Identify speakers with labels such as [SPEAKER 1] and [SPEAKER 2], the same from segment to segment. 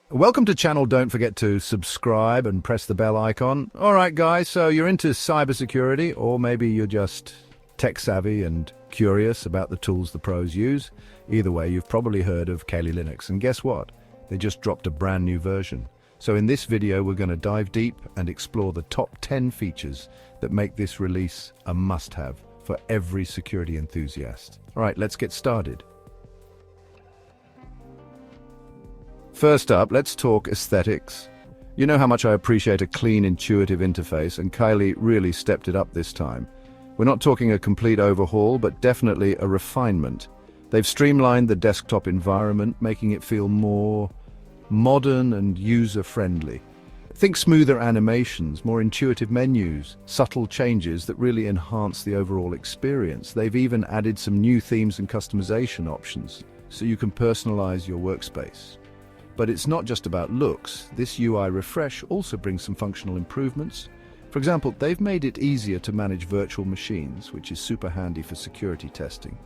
[SPEAKER 1] Welcome to channel. Don't forget to subscribe and press the bell icon. All right, guys, so you're into cybersecurity, or maybe you're just tech savvy and curious about the tools the pros use. Either way, you've probably heard of Kali Linux, and guess what? They just dropped a brand new version. So in this video, we're going to dive deep and explore the top 10 features that make this release a must-have for every security enthusiast. All right, let's get started. First up, let's talk aesthetics. You know how much I appreciate a clean, intuitive interface, and Kali really stepped it up this time. We're not talking a complete overhaul, but definitely a refinement. They've streamlined the desktop environment, making it feel more modern and user-friendly. Think smoother animations, more intuitive menus, subtle changes that really enhance the overall experience. They've even added some new themes and customization options, so you can personalize your workspace. But it's not just about looks. This UI refresh also brings some functional improvements. For example, they've made it easier to manage virtual machines, which is super handy for security testing.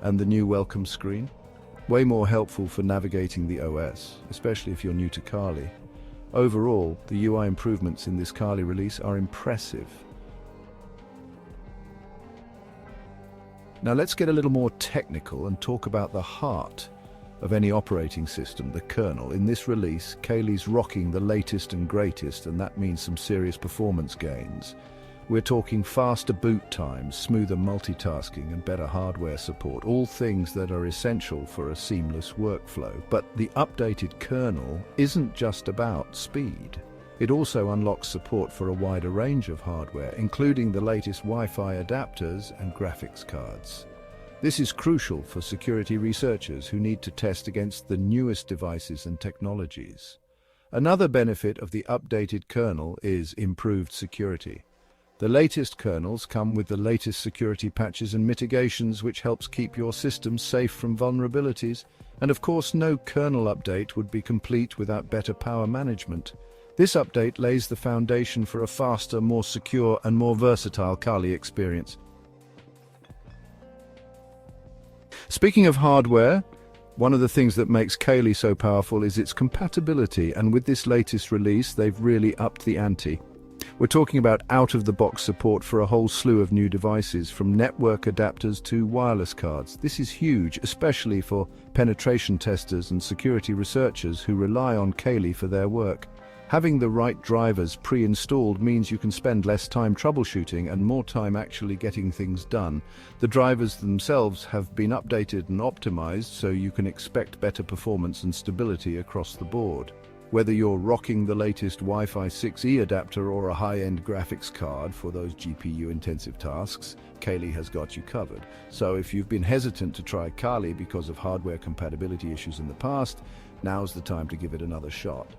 [SPEAKER 1] And the new welcome screen, way more helpful for navigating the OS, especially if you're new to Kali. Overall, the UI improvements in this Kali release are impressive. Now let's get a little more technical and talk about the heart of any operating system, the kernel. In this release, Kali's rocking the latest and greatest, and that means some serious performance gains. We're talking faster boot times, smoother multitasking, and better hardware support, all things that are essential for a seamless workflow. But the updated kernel isn't just about speed. It also unlocks support for a wider range of hardware, including the latest Wi-Fi adapters and graphics cards. This is crucial for security researchers who need to test against the newest devices and technologies. Another benefit of the updated kernel is improved security. The latest kernels come with the latest security patches and mitigations, which helps keep your system safe from vulnerabilities. And of course, no kernel update would be complete without better power management. This update lays the foundation for a faster, more secure, and more versatile Kali experience. Speaking of hardware, one of the things that makes Kali so powerful is its compatibility, and with this latest release, they've really upped the ante. We're talking about out-of-the-box support for a whole slew of new devices, from network adapters to wireless cards. This is huge, especially for penetration testers and security researchers who rely on Kali for their work. Having the right drivers pre-installed means you can spend less time troubleshooting and more time actually getting things done. The drivers themselves have been updated and optimized, so you can expect better performance and stability across the board. Whether you're rocking the latest Wi-Fi 6E adapter or a high-end graphics card for those GPU-intensive tasks, Kali has got you covered. So if you've been hesitant to try Kali because of hardware compatibility issues in the past, now's the time to give it another shot.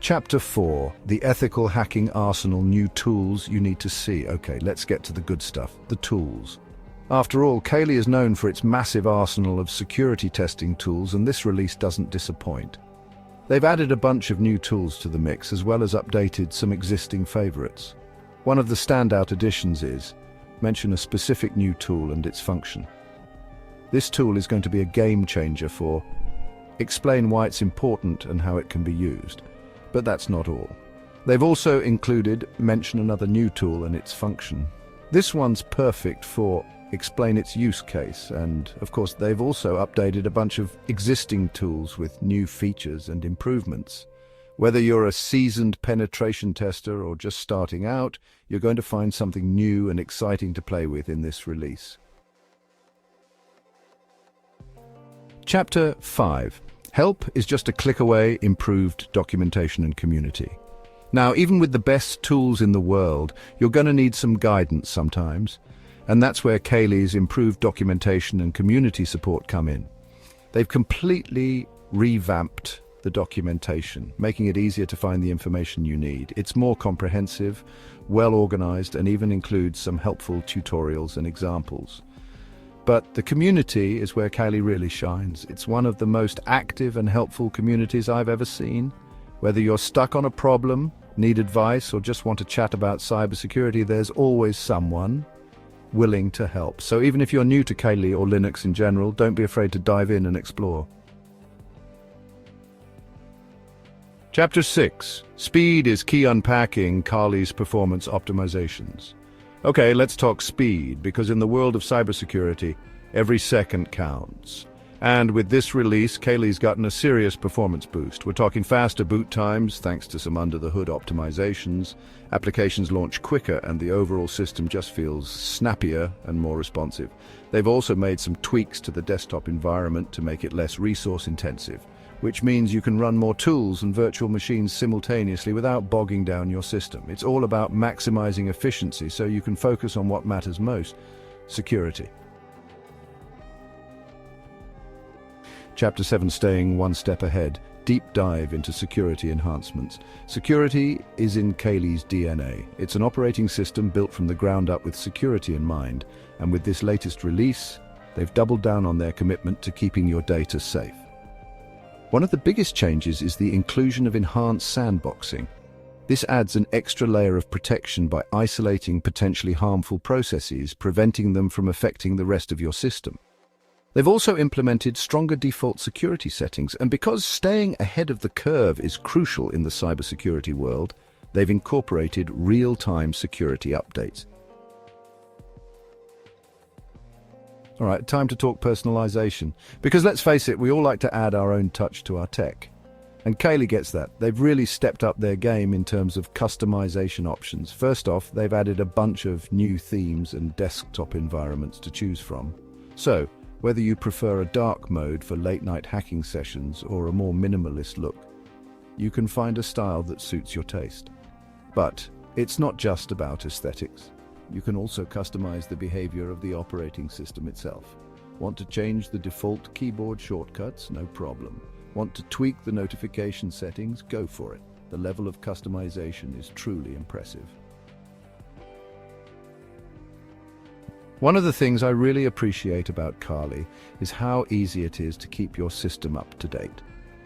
[SPEAKER 1] Chapter 4, the ethical hacking arsenal, new tools you need to see. Okay, let's get to the good stuff, the tools. After all, Kali is known for its massive arsenal of security testing tools, and this release doesn't disappoint. They've added a bunch of new tools to the mix, as well as updated some existing favorites. One of the standout additions is, mention a specific new tool and its function. This tool is going to be a game changer for, explain why it's important and how it can be used. But that's not all. They've also included mention another new tool and its function. This one's perfect for explain its use case, and of course they've also updated a bunch of existing tools with new features and improvements. Whether you're a seasoned penetration tester or just starting out, you're going to find something new and exciting to play with in this release. Chapter 5. Help is just a click away, improved documentation and community. Now, even with the best tools in the world, you're going to need some guidance sometimes, and that's where Kali's improved documentation and community support come in. They've completely revamped the documentation, making it easier to find the information you need. It's more comprehensive, well organized, and even includes some helpful tutorials and examples. But the community is where Kali really shines. It's one of the most active and helpful communities I've ever seen. Whether you're stuck on a problem, need advice, or just want to chat about cybersecurity, there's always someone willing to help. So even if you're new to Kali or Linux in general, don't be afraid to dive in and explore. Chapter 6. Speed is key. Unpacking Kali's performance optimizations. Okay, let's talk speed, because in the world of cybersecurity, every second counts. And with this release, Kali's gotten a serious performance boost. We're talking faster boot times, thanks to some under-the-hood optimizations. Applications launch quicker, and the overall system just feels snappier and more responsive. They've also made some tweaks to the desktop environment to make it less resource-intensive, which means you can run more tools and virtual machines simultaneously without bogging down your system. It's all about maximizing efficiency so you can focus on what matters most: security. Chapter 7. Staying one step ahead. Deep dive into security enhancements. Security is in Kali's DNA. It's an operating system built from the ground up with security in mind, and with this latest release, they've doubled down on their commitment to keeping your data safe. One of the biggest changes is the inclusion of enhanced sandboxing. This adds an extra layer of protection by isolating potentially harmful processes, preventing them from affecting the rest of your system. They've also implemented stronger default security settings, and because staying ahead of the curve is crucial in the cybersecurity world, they've incorporated real-time security updates. All right, time to talk personalization. Because let's face it, we all like to add our own touch to our tech. And Kali gets that. They've really stepped up their game in terms of customization options. First off, they've added a bunch of new themes and desktop environments to choose from. So, whether you prefer a dark mode for late-night hacking sessions or a more minimalist look, you can find a style that suits your taste. But it's not just about aesthetics. You can also customize the behavior of the operating system itself. Want to change the default keyboard shortcuts? No problem. Want to tweak the notification settings? Go for it. The level of customization is truly impressive. One of the things I really appreciate about Kali is how easy it is to keep your system up to date.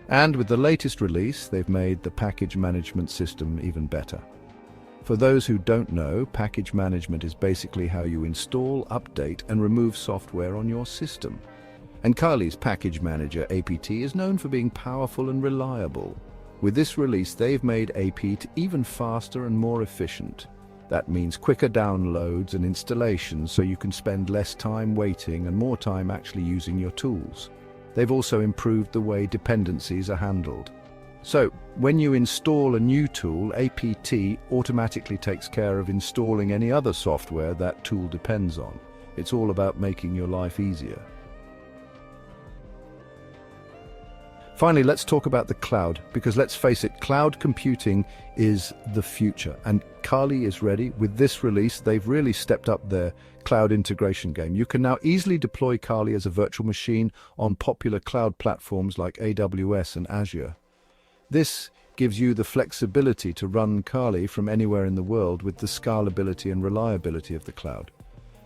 [SPEAKER 1] And with the latest release, they've made the package management system even better. For those who don't know, package management is basically how you install, update, and remove software on your system. And Kali's Package Manager APT is known for being powerful and reliable. With this release, they've made APT even faster and more efficient. That means quicker downloads and installations, so you can spend less time waiting and more time actually using your tools. They've also improved the way dependencies are handled. So, when you install a new tool, APT automatically takes care of installing any other software that tool depends on. It's all about making your life easier. Finally, let's talk about the cloud, because let's face it, cloud computing is the future, and Kali is ready. With this release, they've really stepped up their cloud integration game. You can now easily deploy Kali as a virtual machine on popular cloud platforms like AWS and Azure. This gives you the flexibility to run Kali from anywhere in the world with the scalability and reliability of the cloud.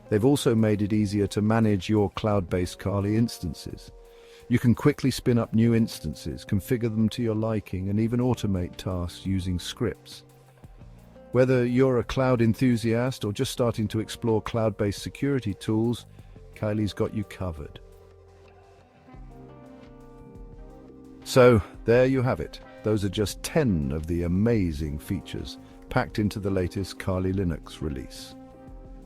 [SPEAKER 1] They've also made it easier to manage your cloud-based Kali instances. You can quickly spin up new instances, configure them to your liking, and even automate tasks using scripts. Whether you're a cloud enthusiast or just starting to explore cloud-based security tools, Kali's got you covered. So, there you have it. Those are just 10 of the amazing features packed into the latest Kali Linux release.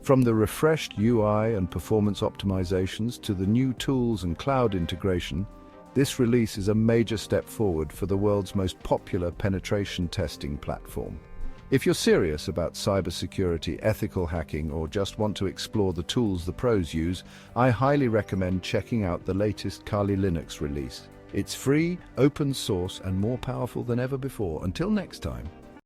[SPEAKER 1] From the refreshed UI and performance optimizations to the new tools and cloud integration, this release is a major step forward for the world's most popular penetration testing platform. If you're serious about cybersecurity, ethical hacking, or just want to explore the tools the pros use, I highly recommend checking out the latest Kali Linux release. It's free, open source, and more powerful than ever before. Until next time.